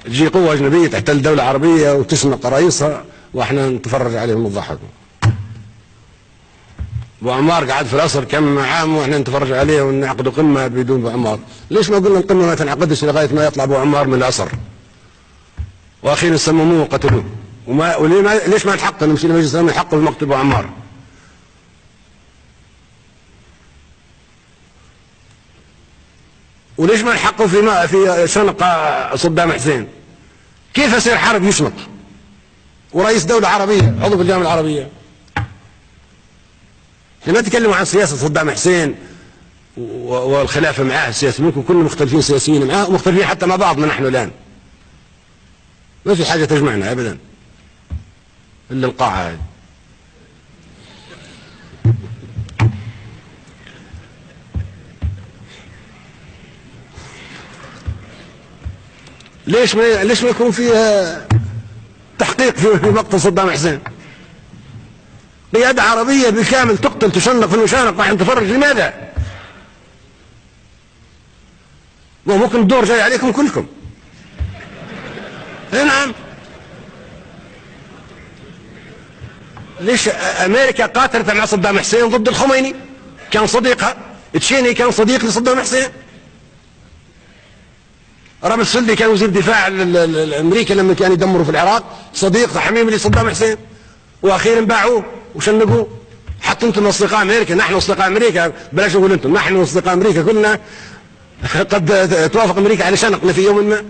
تجي قوة أجنبية تحتل دولة عربية وتشنق رئيسها واحنا نتفرج عليهم ونضحك. ابو عمار قعد في الأسر كم عام واحنا نتفرج عليه ونعقد قمة بدون ابو عمار. ليش ما قلنا القمة ما تنعقدش لغاية ما يطلع ابو عمار من الأسر واخيرا سمموه وقتلوه؟ ليش ما نحقق نمشي لمجلس الأمن نحقق بمقتل ابو عمار؟ وليش ما نحققوا في شنق صدام حسين؟ كيف يصير حرب يشنق ورئيس دولة عربية عضو في الجامعة العربية؟ لما تكلموا عن سياسة صدام حسين والخلافة معاه السياسي، ممكن كنا مختلفين سياسيين معاه ومختلفين حتى مع بعضنا نحن الآن، ما في حاجة تجمعنا أبدا إلا القاعة هذه. ليش ما يكون فيها تحقيق في مقتل صدام حسين؟ قيادة عربية بالكامل تقتل تشنق في المشانق راح نتفرج، لماذا؟ وممكن الدور جاي عليكم كلكم. نعم. ليش امريكا قاتلت مع صدام حسين ضد الخميني؟ كان صديقها. تشيني كان صديق لصدام حسين. رامز سلدي كان وزير دفاع الامريكا لما كان يدمروا في العراق، صديق حميم لصدام حسين، واخيرا باعوه وشنقوه. حتى انتم اصدقاء امريكا، نحن اصدقاء امريكا، بلاش نقول انتم، نحن اصدقاء امريكا كلنا قد توافق امريكا على شنقنا في يوم ما.